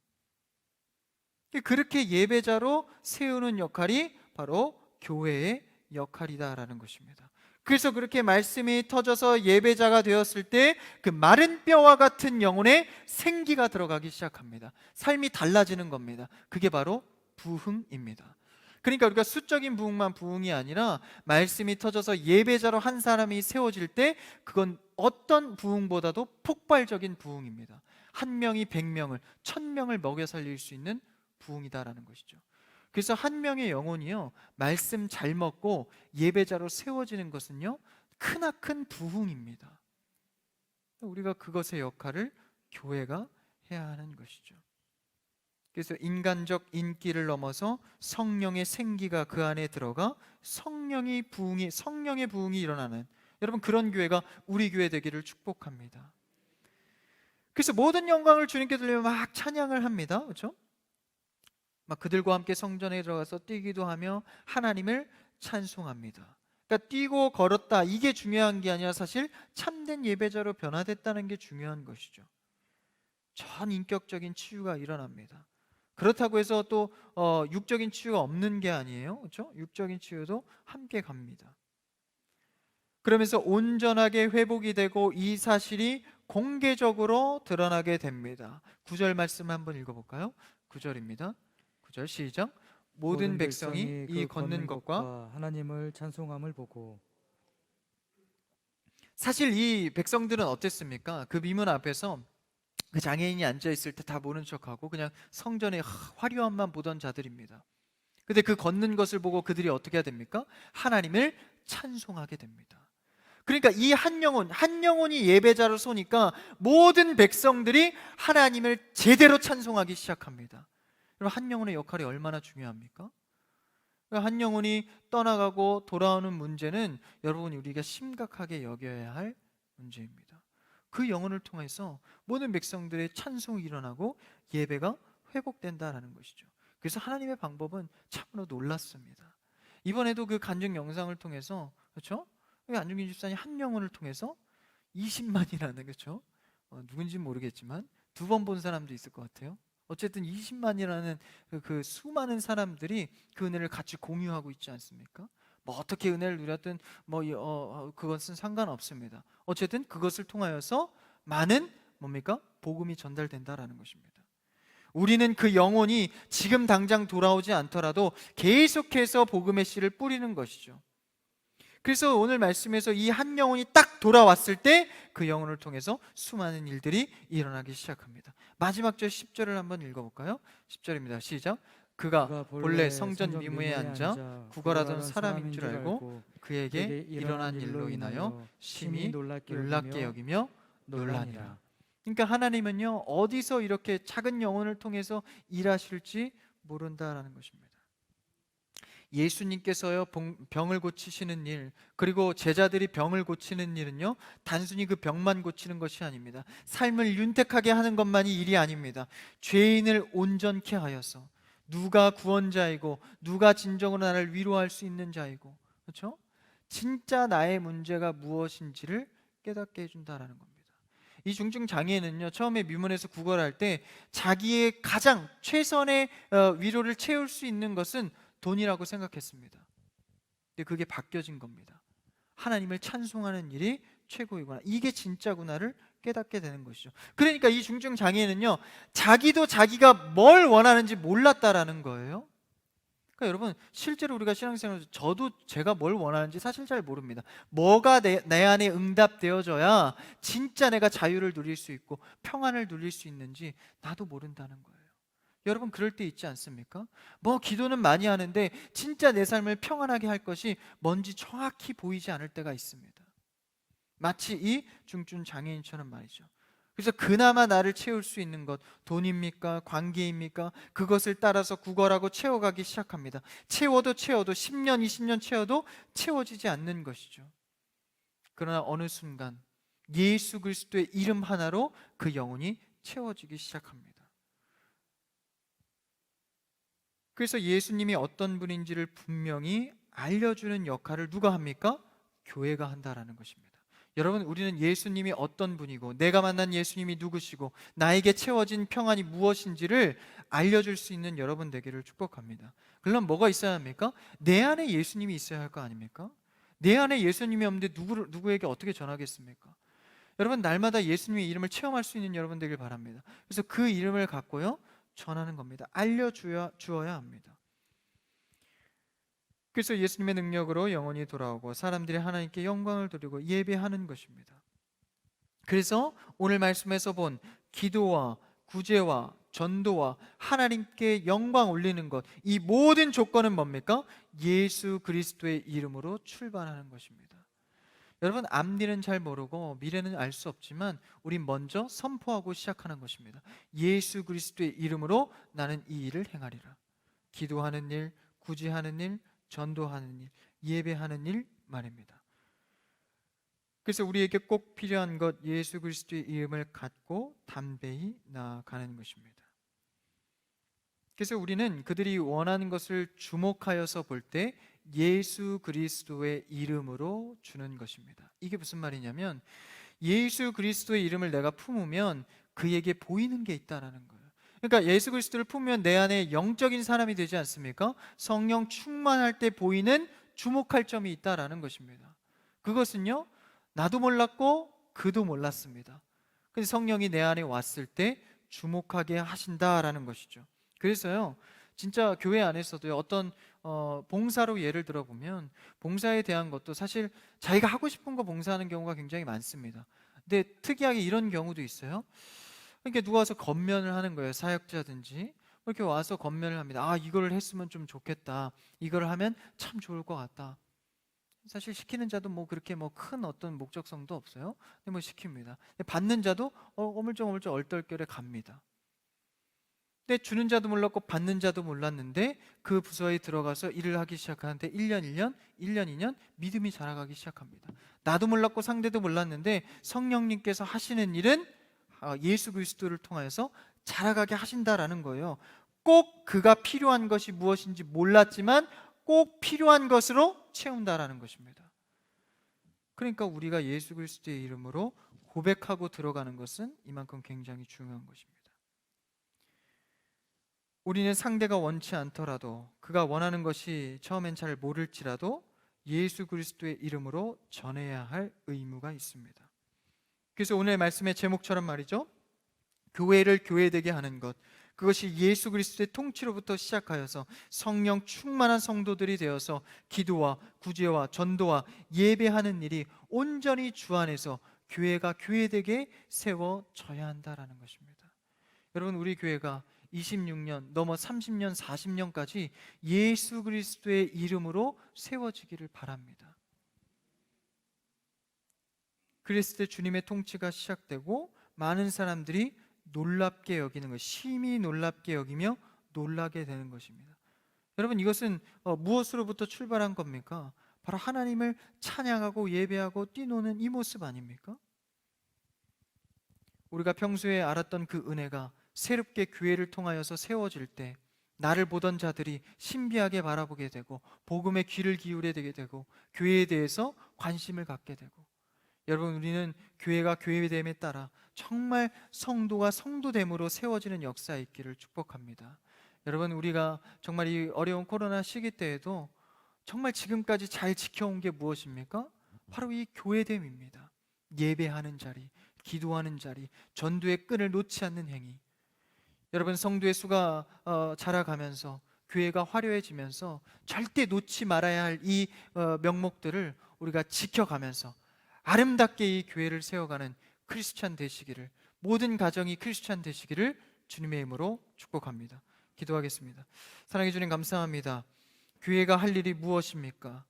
그렇게 예배자로 세우는 역할이 바로 교회의 역할이다라는 것입니다. 그래서 그렇게 말씀이 터져서 예배자가 되었을 때 그 마른 뼈와 같은 영혼에 생기가 들어가기 시작합니다. 삶이 달라지는 겁니다. 그게 바로 부흥입니다. 그러니까 우리가 수적인 부흥만 부흥이 아니라 말씀이 터져서 예배자로 한 사람이 세워질 때 그건 어떤 부흥보다도 폭발적인 부흥입니다. 한 명이 100명을, 1000명을 먹여 살릴 수 있는 부흥이다라는 것이죠. 그래서 한 명의 영혼이요, 말씀 잘 먹고 예배자로 세워지는 것은요, 크나큰 부흥입니다. 우리가 그것의 역할을 교회가 해야 하는 것이죠. 그래서 인간적 인기를 넘어서 성령의 생기가 그 안에 들어가 성령의 부흥이 일어나는, 여러분 그런 교회가 우리 교회 되기를 축복합니다. 그래서 모든 영광을 주님께 돌리며 막 찬양을 합니다. 그렇죠? 막 그들과 함께 성전에 들어가서 뛰기도 하며 하나님을 찬송합니다. 그러니까 뛰고 걸었다, 이게 중요한 게 아니라 사실 참된 예배자로 변화됐다는 게 중요한 것이죠. 전 인격적인 치유가 일어납니다. 그렇다고 해서 또 육적인 치유가 없는 게 아니에요. 그렇죠? 육적인 치유도 함께 갑니다. 그러면서 온전하게 회복이 되고 이 사실이 공개적으로 드러나게 됩니다. 9절 말씀 한번 읽어볼까요? 9절입니다. 9절 시작. 모든 백성이 이 걷는 것과 하나님을 찬송함을 보고. 사실 이 백성들은 어땠습니까? 그 미문 앞에서 그 장애인이 앉아있을 때 다 모른 척하고 그냥 성전의 화려함만 보던 자들입니다. 근데 그 걷는 것을 보고 그들이 어떻게 해야 됩니까? 하나님을 찬송하게 됩니다. 그러니까 이 한 영혼이 예배자로 서니까 모든 백성들이 하나님을 제대로 찬송하기 시작합니다. 그럼 한 영혼의 역할이 얼마나 중요합니까? 한 영혼이 떠나가고 돌아오는 문제는 여러분 우리가 심각하게 여겨야 할 문제입니다. 그 영혼을 통해서 모든 백성들의 찬송이 일어나고 예배가 회복된다라는 것이죠. 그래서 하나님의 방법은 참으로 놀랐습니다. 이번에도 그 간증 영상을 통해서, 그렇죠? 안중근 집사님 한 영혼을 통해서 20만이라는, 그렇죠? 누군지 모르겠지만 2번 본 사람도 있을 것 같아요. 어쨌든 20만이라는 그 수많은 사람들이 그 은혜를 같이 공유하고 있지 않습니까? 뭐 어떻게 은혜를 누렸든 그것은 상관없습니다. 어쨌든 그것을 통하여서 많은 뭡니까? 복음이 전달된다라는 것입니다. 우리는 그 영혼이 지금 당장 돌아오지 않더라도 계속해서 복음의 씨를 뿌리는 것이죠. 그래서 오늘 말씀에서 이 한 영혼이 딱 돌아왔을 때 그 영혼을 통해서 수많은 일들이 일어나기 시작합니다. 마지막 절 10절을 한번 읽어볼까요? 10절입니다. 시작. 그가 본래 성전 미무에 앉아 구걸하던 사람인 줄 알고 그에게 일어난 일로 인하여 심히 놀랍게 여기며 놀라니라. 그러니까 하나님은요, 어디서 이렇게 작은 영혼을 통해서 일하실지 모른다라는 것입니다. 예수님께서요 병을 고치시는 일, 그리고 제자들이 병을 고치는 일은요 단순히 그 병만 고치는 것이 아닙니다. 삶을 윤택하게 하는 것만이 일이 아닙니다. 죄인을 온전케 하여서 누가 구원자이고 누가 진정으로 나를 위로할 수 있는 자이고, 그렇죠? 진짜 나의 문제가 무엇인지를 깨닫게 해준다라는 겁니다. 이 중증 장애인은요 처음에 미문에서 구걸할 때 자기의 가장 최선의 위로를 채울 수 있는 것은 돈이라고 생각했습니다. 근데 그게 바뀌어진 겁니다. 하나님을 찬송하는 일이 최고이구나, 이게 진짜구나를 깨닫게 되는 것이죠. 그러니까 이 중증 장애인은요 자기도 자기가 뭘 원하는지 몰랐다라는 거예요. 그러니까 여러분, 실제로 우리가 신앙생활에서 저도 제가 뭘 원하는지 사실 잘 모릅니다. 뭐가 내 안에 응답되어져야 진짜 내가 자유를 누릴 수 있고 평안을 누릴 수 있는지 나도 모른다는 거예요. 여러분, 그럴 때 있지 않습니까? 뭐 기도는 많이 하는데 진짜 내 삶을 평안하게 할 것이 뭔지 정확히 보이지 않을 때가 있습니다. 마치 이 중증 장애인처럼 말이죠. 그래서 그나마 나를 채울 수 있는 것, 돈입니까? 관계입니까? 그것을 따라서 구걸하고 채워가기 시작합니다. 채워도 10년, 20년 채워도 채워지지 않는 것이죠. 그러나 어느 순간 예수 그리스도의 이름 하나로 그 영혼이 채워지기 시작합니다. 그래서 예수님이 어떤 분인지를 분명히 알려주는 역할을 누가 합니까? 교회가 한다라는 것입니다. 여러분, 우리는 예수님이 어떤 분이고 내가 만난 예수님이 누구시고 나에게 채워진 평안이 무엇인지를 알려줄 수 있는 여러분 되기를 축복합니다. 그럼 뭐가 있어야 합니까? 내 안에 예수님이 있어야 할 거 아닙니까? 내 안에 예수님이 없는데 누구에게 어떻게 전하겠습니까? 여러분, 날마다 예수님의 이름을 체험할 수 있는 여러분 되길 바랍니다. 그래서 그 이름을 갖고요 전하는 겁니다. 주어야 합니다. 그래서 예수님의 능력으로 영혼이 돌아오고 사람들이 하나님께 영광을 돌리고 예배하는 것입니다. 그래서 오늘 말씀에서 본 기도와 구제와 전도와 하나님께 영광 올리는 것, 이 모든 조건은 뭡니까? 예수 그리스도의 이름으로 출발하는 것입니다. 여러분, 앞일은 잘 모르고 미래는 알 수 없지만 우린 먼저 선포하고 시작하는 것입니다. 예수 그리스도의 이름으로 나는 이 일을 행하리라. 기도하는 일, 구제하는 일, 전도하는 일, 예배하는 일 말입니다. 그래서 우리에게 꼭 필요한 것, 예수 그리스도의 이름을 갖고 담대히 나아가는 것입니다. 그래서 우리는 그들이 원하는 것을 주목하여서 볼 때 예수 그리스도의 이름으로 주는 것입니다. 이게 무슨 말이냐면 예수 그리스도의 이름을 내가 품으면 그에게 보이는 게 있다라는 거예요. 그러니까 예수 그리스도를 품으면 내 안에 영적인 사람이 되지 않습니까? 성령 충만할 때 보이는 주목할 점이 있다라는 것입니다. 그것은요 나도 몰랐고 그도 몰랐습니다. 근데 성령이 내 안에 왔을 때 주목하게 하신다라는 것이죠. 그래서요 진짜 교회 안에서도 어떤 봉사로 예를 들어보면 봉사에 대한 것도 사실 자기가 하고 싶은 거 봉사하는 경우가 굉장히 많습니다. 근데 특이하게 이런 경우도 있어요. 그러니까 누가 와서 건면을 하는 거예요. 사역자든지 이렇게 와서 건면을 합니다. 아, 이걸 했으면 좀 좋겠다, 이걸 하면 참 좋을 것 같다. 사실 시키는 자도 뭐 그렇게 뭐 큰 어떤 목적성도 없어요. 근데 뭐 시킵니다. 받는 자도 어물쩡어물쩡 얼떨결에 갑니다. 근데 주는 자도 몰랐고 받는 자도 몰랐는데 그 부서에 들어가서 일을 하기 시작하는데 1년 2년 믿음이 자라가기 시작합니다. 나도 몰랐고 상대도 몰랐는데 성령님께서 하시는 일은 예수 그리스도를 통하여서 자라가게 하신다라는 거예요. 꼭 그가 필요한 것이 무엇인지 몰랐지만 꼭 필요한 것으로 채운다라는 것입니다. 그러니까 우리가 예수 그리스도의 이름으로 고백하고 들어가는 것은 이만큼 굉장히 중요한 것입니다. 우리는 상대가 원치 않더라도 그가 원하는 것이 처음엔 잘 모를지라도 예수 그리스도의 이름으로 전해야 할 의무가 있습니다. 그래서 오늘 말씀의 제목처럼 말이죠, 교회를 교회되게 하는 것, 그것이 예수 그리스도의 통치로부터 시작하여서 성령 충만한 성도들이 되어서 기도와 구제와 전도와 예배하는 일이 온전히 주 안에서 교회가 교회되게 세워져야 한다라는 것입니다. 여러분, 우리 교회가 26년 넘어 30년 40년까지 예수 그리스도의 이름으로 세워지기를 바랍니다. 그랬을 때 주님의 통치가 시작되고 많은 사람들이 놀랍게 여기는 것, 심히 놀랍게 여기며 놀라게 되는 것입니다. 여러분, 이것은 무엇으로부터 출발한 겁니까? 바로 하나님을 찬양하고 예배하고 뛰노는 이 모습 아닙니까? 우리가 평소에 알았던 그 은혜가 새롭게 교회를 통하여서 세워질 때 나를 보던 자들이 신비하게 바라보게 되고 복음에 귀를 기울이게 되고 교회에 대해서 관심을 갖게 되고, 여러분, 우리는 교회가 교회됨에 따라 정말 성도가 성도됨으로 세워지는 역사에 있기를 축복합니다. 여러분, 우리가 정말 이 어려운 코로나 시기 때에도 정말 지금까지 잘 지켜온 게 무엇입니까? 바로 이 교회됨입니다. 예배하는 자리, 기도하는 자리, 전도의 끈을 놓지 않는 행위. 여러분, 성도의 수가 자라가면서 교회가 화려해지면서 절대 놓지 말아야 할 이 명목들을 우리가 지켜가면서 아름답게 이 교회를 세워가는 크리스찬 되시기를, 모든 가정이 크리스찬 되시기를 주님의 이름으로 축복합니다. 기도하겠습니다. 사랑해 주님, 감사합니다. 교회가 할 일이 무엇입니까?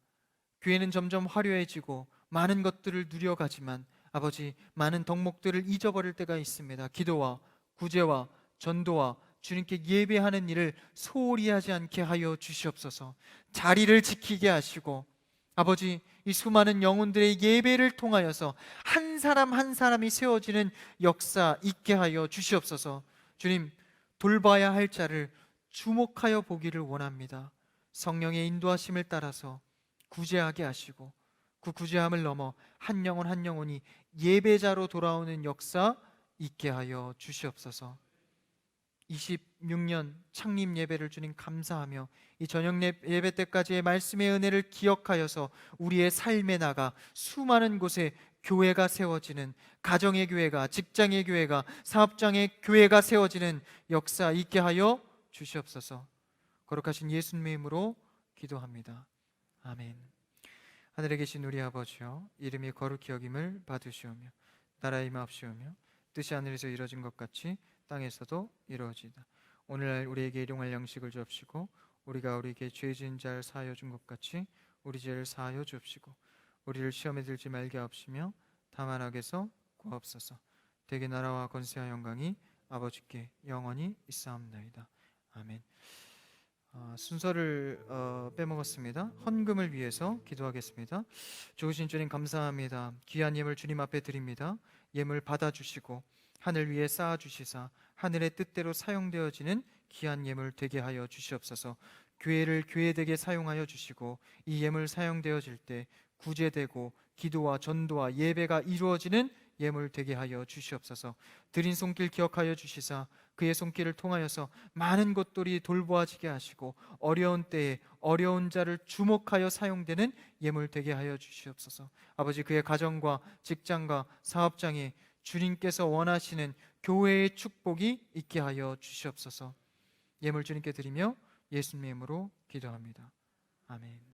교회는 점점 화려해지고 많은 것들을 누려가지만 아버지, 많은 덕목들을 잊어버릴 때가 있습니다. 기도와 구제와 전도와 주님께 예배하는 일을 소홀히 하지 않게 하여 주시옵소서. 자리를 지키게 하시고 아버지, 이 수많은 영혼들의 예배를 통하여서 한 사람 한 사람이 세워지는 역사 있게 하여 주시옵소서. 주님, 돌봐야 할 자를 주목하여 보기를 원합니다. 성령의 인도하심을 따라서 구제하게 하시고 그 구제함을 넘어 한 영혼 한 영혼이 예배자로 돌아오는 역사 있게 하여 주시옵소서. 26년 창립 예배를 주님 감사하며 이 저녁 예배 때까지의 말씀의 은혜를 기억하여서 우리의 삶에 나가 수많은 곳에 교회가 세워지는, 가정의 교회가, 직장의 교회가, 사업장의 교회가 세워지는 역사 있게 하여 주시옵소서. 거룩하신 예수님의 이름으로 기도합니다. 아멘. 하늘에 계신 우리 아버지여, 이름이 거룩히 여김을 받으시오며 나라의 임하옵시오며 뜻이 하늘에서 이루어진 것 같이 땅에서도 이루어지다. 오늘날 우리에게 일용할 양식을 주옵시고 우리가 우리에게 죄 지은 자를 사하여 준 것 같이 우리 죄를 사하여 주옵시고 우리를 시험에 들지 말게 하옵시며 다만 악에서 구하옵소서. 대개 나라와 권세와 영광이 아버지께 영원히 있사옵나이다. 아멘. 순서를 빼먹었습니다. 헌금을 위해서 기도하겠습니다. 좋으신 주님, 감사합니다. 귀한 예물 주님 앞에 드립니다. 예물 받아주시고 하늘 위에 쌓아주시사 하늘의 뜻대로 사용되어지는 귀한 예물 되게 하여 주시옵소서. 교회를 교회되게 사용하여 주시고 이 예물 사용되어질 때 구제되고 기도와 전도와 예배가 이루어지는 예물 되게 하여 주시옵소서. 드린 손길 기억하여 주시사 그의 손길을 통하여서 많은 것들이 돌보아지게 하시고 어려운 때에 어려운 자를 주목하여 사용되는 예물 되게 하여 주시옵소서. 아버지, 그의 가정과 직장과 사업장에 주님께서 원하시는 교회의 축복이 있게 하여 주시옵소서. 예물 주님께 드리며 예수님의 이름으로 기도합니다. 아멘.